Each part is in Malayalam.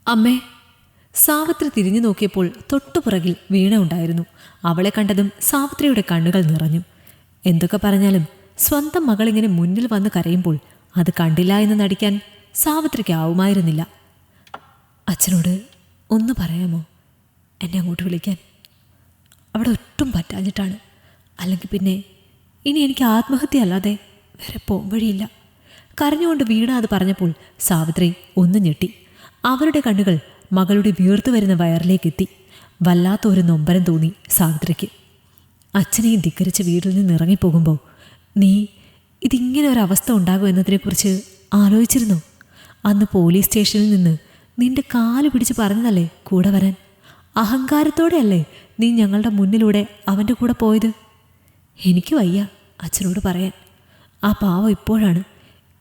അമ്മേ. സാവിത്രി തിരിഞ്ഞു നോക്കിയപ്പോൾ തൊട്ടുപുറകിൽ വീണ ഉണ്ടായിരുന്നു. അവളെ കണ്ടതും സാവിത്രിയുടെ കണ്ണുകൾ നിറഞ്ഞു. എന്തൊക്കെ പറഞ്ഞാലും സ്വന്തം മകളിങ്ങനെ മുന്നിൽ വന്ന് കരയുമ്പോൾ അത് കണ്ടില്ല എന്ന് നടിക്കാൻ സാവിത്രിക്ക് ആവുമായിരുന്നില്ല. അച്ഛനോട് ഒന്ന് പറയാമോ, എന്നെ അങ്ങോട്ട് വിളിക്കാൻ? അവിടെ ഒട്ടും പറ്റാഞ്ഞിട്ടാണ്. അല്ലെങ്കിൽ പിന്നെ ഇനി എനിക്ക് ആത്മഹത്യ അല്ലാതെ വേറെ പോംവഴിയില്ല. കരഞ്ഞുകൊണ്ട് വീണ അത് പറഞ്ഞപ്പോൾ സാവിത്രി ഒന്ന് ഞെട്ടി. അവരുടെ കണ്ണുകൾ മകളുടെ വീർത്തു വരുന്ന വയറിലേക്കെത്തി. വല്ലാത്തൊരു നൊമ്പരം തോന്നി സാവിത്രിക്ക്. അച്ഛനെയും ധിക്കരിച്ച് വീട്ടിൽ നിന്ന് ഇറങ്ങിപ്പോകുമ്പോൾ നീ ഇതിങ്ങനെ ഒരവസ്ഥ ഉണ്ടാകുമെന്നതിനെക്കുറിച്ച് ആലോചിച്ചിരുന്നോ? അന്ന് പോലീസ് സ്റ്റേഷനിൽ നിന്ന് നിന്റെ കാല് പിടിച്ച് പറഞ്ഞതല്ലേ കൂടെ വരാൻ? അഹങ്കാരത്തോടെയല്ലേ നീ ഞങ്ങളുടെ മുന്നിലൂടെ അവൻ്റെ കൂടെ പോയത്? എനിക്ക് വയ്യ അച്ഛനോട് പറയാൻ. ആ പാവം ഇപ്പോഴാണ്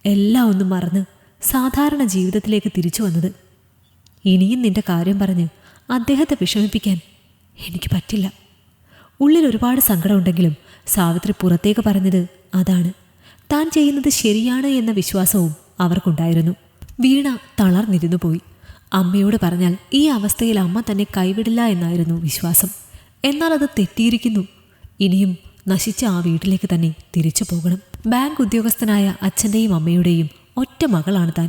എല്ലാം ഒന്നും മറന്ന് സാധാരണ ജീവിതത്തിലേക്ക് തിരിച്ചു വന്നത്. ഇനിയും നിന്റെ കാര്യം പറഞ്ഞ് അദ്ദേഹത്തെ വിഷമിപ്പിക്കാൻ എനിക്ക് പറ്റില്ല. ഉള്ളിൽ ഒരുപാട് സങ്കടമുണ്ടെങ്കിലും സാവിത്രി പുറത്തേക്ക് പറഞ്ഞത് അതാണ്. താൻ ചെയ്യുന്നത് ശരിയാണ് എന്ന വിശ്വാസവും അവർക്കുണ്ടായിരുന്നു. വീണ തളർന്നിരുന്നു പോയി. അമ്മയോട് പറഞ്ഞാൽ ഈ അവസ്ഥയിൽ അമ്മ തന്നെ കൈവിടില്ല എന്നായിരുന്നു വിശ്വാസം. എന്നാൽ അത് തെറ്റിയിരിക്കുന്നു. ഇനിയും നശിച്ച ആ വീട്ടിലേക്ക് തന്നെ തിരിച്ചു പോകണം. ബാങ്ക് ഉദ്യോഗസ്ഥനായ അച്ഛൻ്റെയും അമ്മയുടെയും ഒറ്റ മകളാണ് താൻ.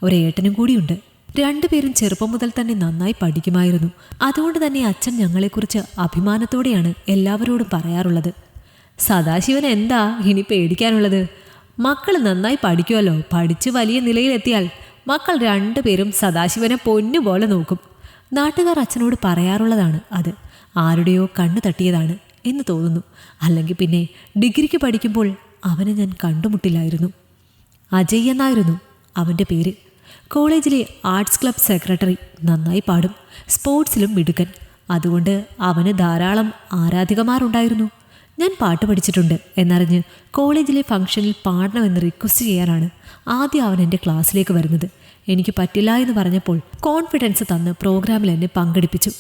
ഒരേട്ടനും കൂടിയുണ്ട്. രണ്ടുപേരും ചെറുപ്പം മുതൽ തന്നെ നന്നായി പഠിക്കുമായിരുന്നു. അതുകൊണ്ട് തന്നെ അച്ഛൻ ഞങ്ങളെക്കുറിച്ച് അഭിമാനത്തോടെയാണ് എല്ലാവരോടും പറയാറുള്ളത്. സദാശിവൻ എന്താ ഇനി പേടിക്കാനുള്ളത്? മക്കൾ നന്നായി പഠിക്കുമല്ലോ. പഠിച്ച് വലിയ നിലയിലെത്തിയാൽ മക്കൾ രണ്ടുപേരും സദാശിവനെ പൊന്നുപോലെ നോക്കും. നാട്ടുകാർ അച്ഛനോട് പറയാറുള്ളതാണ് അത്. ആരുടെയോ കണ്ണു തട്ടിയതാണ് എന്ന് തോന്നുന്നു. അല്ലെങ്കിൽ പിന്നെ ഡിഗ്രിക്ക് പഠിക്കുമ്പോൾ അവനെ ഞാൻ കണ്ടുമുട്ടില്ലായിരുന്നു. അജയ് എന്നായിരുന്നു അവൻ്റെ പേര്. കോളേജിലെ ആർട്സ് ക്ലബ് സെക്രട്ടറി. നന്നായി പാടും. സ്പോർട്സിലും മിടുക്കൻ. അതുകൊണ്ട് അവന് ധാരാളം ആരാധികമാരുണ്ടായിരുന്നു. ഞാൻ പാട്ട് പഠിച്ചിട്ടുണ്ട് എന്നറിഞ്ഞ് കോളേജിലെ ഫംഗ്ഷനിൽ പാടണമെന്ന് റിക്വസ്റ്റ് ചെയ്യാനാണ് ആദ്യം അവൻ എൻ്റെ ക്ലാസ്സിലേക്ക് വരുന്നത്. എനിക്ക് പറ്റില്ല എന്ന് പറഞ്ഞപ്പോൾ കോൺഫിഡൻസ് തന്ന് പ്രോഗ്രാമിൽ എന്നെ പങ്കെടുപ്പിച്ചു.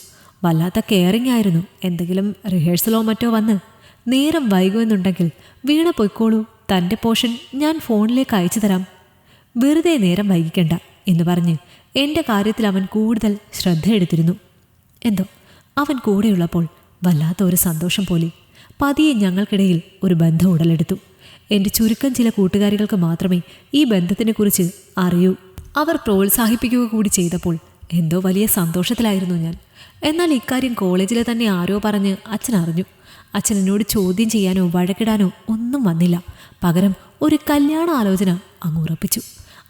വല്ലാത്ത കെയറിങ് ആയിരുന്നു. എന്തെങ്കിലും റിഹേഴ്സലോ മറ്റോ വന്ന് നേരം വൈകുമെന്നുണ്ടെങ്കിൽ വീണ പൊയ്ക്കോളൂ, തൻ്റെ പോർഷൻ ഞാൻ ഫോണിലേക്ക് അയച്ചു തരാം, വെറുതെ നേരം വൈകിക്കണ്ട എന്ന് പറഞ്ഞ് എൻ്റെ കാര്യത്തിൽ അവൻ കൂടുതൽ ശ്രദ്ധയെടുത്തിരുന്നു. എന്തോ അവൻ കൂടെയുള്ളപ്പോൾ വല്ലാത്ത ഒരു സന്തോഷം പോലെ. പതിയെ ഞങ്ങൾക്കിടയിൽ ഒരു ബന്ധം ഉടലെടുത്തു. എൻ്റെ ചുരുക്കം ചില കൂട്ടുകാരികൾക്ക് മാത്രമേ ഈ ബന്ധത്തിനെക്കുറിച്ച് അറിയൂ. അവർ പ്രോത്സാഹിപ്പിക്കുക കൂടി ചെയ്തപ്പോൾ എന്തോ വലിയ സന്തോഷത്തിലായിരുന്നു ഞാൻ. എന്നാൽ ഇക്കാര്യം കോളേജിലെ തന്നെ ആരോ പറഞ്ഞ് അച്ഛൻ അറിഞ്ഞു. അച്ഛൻ എന്നോട് ചോദ്യം ചെയ്യാനോ വഴക്കിടാനോ ഒന്നും വന്നില്ല. പകരം ഒരു കല്യാണ ആലോചന അങ്ങ് ഉറപ്പിച്ചു.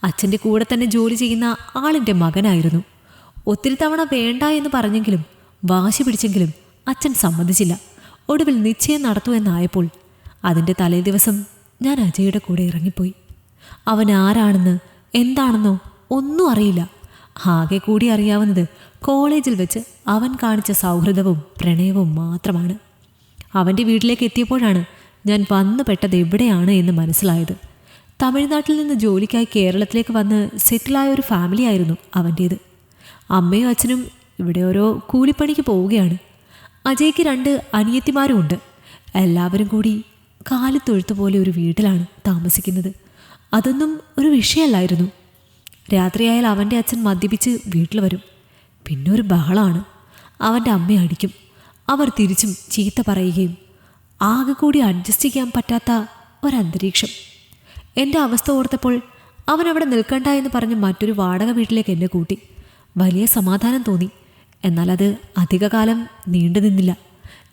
അച്ഛൻ്റെ കൂടെ തന്നെ ജോലി ചെയ്യുന്ന ആളിൻ്റെ മകനായിരുന്നു. ഒത്തിരി തവണ വേണ്ട എന്ന് പറഞ്ഞെങ്കിലും വാശി പിടിച്ചെങ്കിലും അച്ഛൻ സമ്മതിച്ചില്ല. ഒടുവിൽ നിശ്ചയം നടത്തുമെന്നായപ്പോൾ അതിൻ്റെ തലേ ദിവസം ഞാൻ അജയുടെ കൂടെ ഇറങ്ങിപ്പോയി. അവൻ ആരാണെന്ന് എന്താണെന്നോ ഒന്നും അറിയില്ല. ആകെ കൂടി അറിയാവുന്നത് കോളേജിൽ വെച്ച് അവൻ കാണിച്ച സൗഹൃദവും പ്രണയവും മാത്രമാണ്. അവൻ്റെ വീട്ടിലേക്ക് എത്തിയപ്പോഴാണ് ഞാൻ വന്നു പെട്ടത് എവിടെയാണ് എന്ന് മനസ്സിലായത്. തമിഴ്നാട്ടിൽ നിന്ന് ജോലിക്കായി കേരളത്തിലേക്ക് വന്ന് സെറ്റിലായ ഒരു ഫാമിലി ആയിരുന്നു അവൻ്റേത്. അമ്മയും അച്ഛനും ഇവിടെ ഓരോ കൂലിപ്പണിക്ക് പോവുകയാണ്. അജയ്ക്ക് 2 അനിയത്തിമാരും ഉണ്ട്. എല്ലാവരും കൂടി കാലിത്തൊഴുത്ത് പോലെ ഒരു വീട്ടിലാണ് താമസിക്കുന്നത്. അതൊന്നും ഒരു വിഷയമല്ലായിരുന്നു. രാത്രിയായാൽ അവൻ്റെ അച്ഛൻ മദ്യപിച്ച് വീട്ടിൽ വരും. പിന്നെ ഒരു ബഹളമാണ്. അവൻ്റെ അമ്മയെ അടിക്കും. അവർ തിരിച്ചും ചീത്ത പറയുകയും ആകെ കൂടി അഡ്ജസ്റ്റ് ചെയ്യാൻ പറ്റാത്ത ഒരന്തരീക്ഷം. എൻ്റെ അവസ്ഥ ഓർത്തപ്പോൾ അവൻ അവിടെ നിൽക്കണ്ട എന്ന് പറഞ്ഞ് മറ്റൊരു വാടക വീട്ടിലേക്ക് എന്നെ കൂട്ടി. വലിയ സമാധാനം തോന്നി. എന്നാൽ അത് അധികകാലം നീണ്ടു നിന്നില്ല.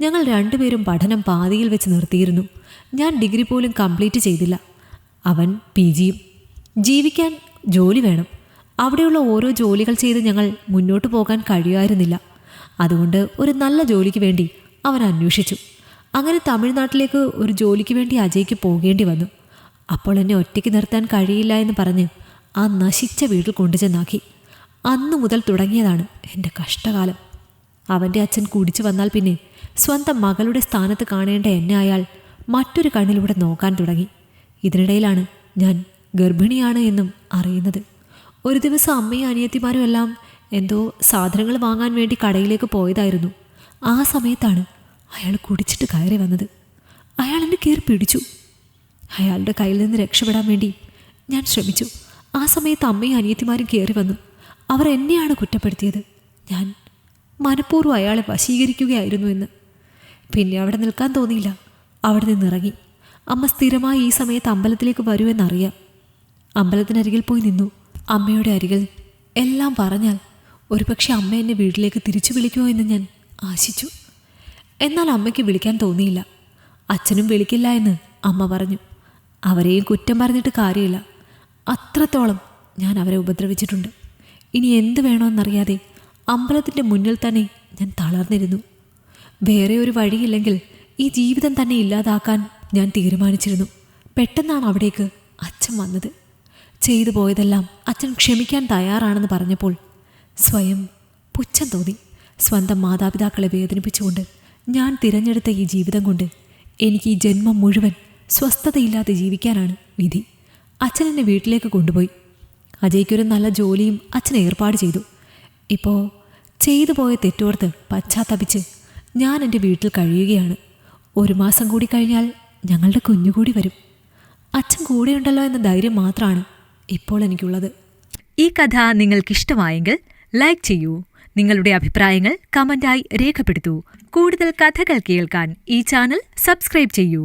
ഞങ്ങൾ രണ്ടുപേരും പഠനം പാതിയിൽ വെച്ച് നിർത്തിയിരുന്നു. ഞാൻ ഡിഗ്രി പോലും കംപ്ലീറ്റ് ചെയ്തില്ല. അവൻ PGയും. ജീവിക്കാൻ ജോലി വേണം. അവിടെയുള്ള ഓരോ ജോലികൾ ചെയ്ത് ഞങ്ങൾ മുന്നോട്ട് പോകാൻ കഴിയുമായിരുന്നില്ല. അതുകൊണ്ട് ഒരു നല്ല ജോലിക്ക് വേണ്ടി അവൻ അന്വേഷിച്ചു. അങ്ങനെ തമിഴ്നാട്ടിലേക്ക് ഒരു ജോലിക്ക് വേണ്ടി അജയ്ക്ക് പോകേണ്ടി വന്നു. അപ്പോൾ എന്നെ ഒറ്റയ്ക്ക് നിർത്താൻ കഴിയില്ല എന്ന് പറഞ്ഞ് ആ നശിച്ച വീട്ടിൽ കൊണ്ടുചെന്നാക്കി. അന്നു മുതൽ തുടങ്ങിയതാണ് എൻ്റെ കഷ്ടകാലം. അവൻ്റെ അച്ഛൻ കുടിച്ചു വന്നാൽ പിന്നെ സ്വന്തം മകളുടെ സ്ഥാനത്ത് കാണേണ്ട എന്നെ അയാൾ മറ്റൊരു കണ്ണിലൂടെ നോക്കാൻ തുടങ്ങി. ഇതിനിടയിലാണ് ഞാൻ ഗർഭിണിയാണ് എന്നും അറിയുന്നത്. ഒരു ദിവസം അമ്മയും അനിയത്തിമാരും എല്ലാം എന്തോ സാധനങ്ങൾ വാങ്ങാൻ വേണ്ടി കടയിലേക്ക് പോയതായിരുന്നു. ആ സമയത്താണ് അയാൾ കുടിച്ചിട്ട് കയറി വന്നത്. അയാൾ എന്നെ കയറി പിടിച്ചു. അയാളുടെ കയ്യിൽ നിന്ന് രക്ഷപ്പെടാൻ വേണ്ടി ഞാൻ ശ്രമിച്ചു. ആ സമയത്ത് അമ്മയും അനിയത്തിമാരും കയറി വന്നു. അവർ എന്നെയാണ് കുറ്റപ്പെടുത്തിയത്. ഞാൻ മനഃപൂർവ്വം അയാളെ വശീകരിക്കുകയായിരുന്നു എന്ന്. പിന്നെ അവിടെ നിൽക്കാൻ തോന്നിയില്ല. അവിടെ നിന്നിറങ്ങി. അമ്മ സ്ഥിരമായി ഈ സമയത്ത് അമ്പലത്തിലേക്ക് വരുമെന്നറിയാം. അമ്പലത്തിനരികിൽ പോയി നിന്നു. അമ്മയുടെ അരികിൽ എല്ലാം പറഞ്ഞാൽ ഒരുപക്ഷെ അമ്മ എന്നെ വീട്ടിലേക്ക് തിരിച്ചു വിളിക്കുമോ എന്ന് ഞാൻ ആശിച്ചു. എന്നാൽ അമ്മയ്ക്ക് വിളിക്കാൻ തോന്നിയില്ല. അച്ഛനും വിളിക്കില്ല എന്ന് അമ്മ പറഞ്ഞു. അവരെയും കുറ്റം പറഞ്ഞിട്ട് കാര്യമില്ല. അത്രത്തോളം ഞാൻ അവരെ ഉപദ്രവിച്ചിട്ടുണ്ട്. ഇനി എന്ത് വേണമെന്നറിയാതെ അമ്പലത്തിൻ്റെ മുന്നിൽ തന്നെ ഞാൻ തളർന്നിരുന്നു. വേറെ ഒരു വഴിയില്ലെങ്കിൽ ഈ ജീവിതം തന്നെ ഇല്ലാതാക്കാൻ ഞാൻ തീരുമാനിച്ചിരുന്നു. പെട്ടെന്നാണ് അവിടേക്ക് അച്ഛൻ വന്നത്. ചെയ്തു പോയതെല്ലാം അച്ഛൻ ക്ഷമിക്കാൻ തയ്യാറാണെന്ന് പറഞ്ഞപ്പോൾ സ്വയം പുച്ഛം തോന്നി. സ്വന്തം മാതാപിതാക്കളെ വേദനിപ്പിച്ചുകൊണ്ട് ഞാൻ തിരഞ്ഞെടുത്ത ഈ ജീവിതം കൊണ്ട് എനിക്ക് ഈ ജന്മം മുഴുവൻ സ്വസ്ഥതയില്ലാതെ ജീവിക്കാനാണ് വിധി. അച്ഛൻ എന്നെ വീട്ടിലേക്ക് കൊണ്ടുപോയി. അജയ്ക്കൊരു നല്ല ജോലിയും അച്ഛൻ ഏർപ്പാട് ചെയ്തു. ഇപ്പോൾ ചെയ്തു പോയ തെറ്റോർത്ത് പശ്ചാത്തപിച്ച് ഞാൻ എൻ്റെ വീട്ടിൽ കഴിയുകയാണ്. 1 മാസം കൂടി കഴിഞ്ഞാൽ ഞങ്ങളുടെ കുഞ്ഞുകൂടി വരും. അച്ഛൻ കൂടെയുണ്ടല്ലോ എന്ന ധൈര്യം മാത്രമാണ് ഇപ്പോൾ എനിക്കുള്ളത്. ഈ കഥ നിങ്ങൾക്കിഷ്ടമായെങ്കിൽ ലൈക്ക് ചെയ്യൂ. നിങ്ങളുടെ അഭിപ്രായങ്ങൾ കമന്റായി രേഖപ്പെടുത്തൂ. കൂടുതൽ കഥകൾ കേൾക്കാൻ ഈ ചാനൽ സബ്സ്ക്രൈബ് ചെയ്യൂ.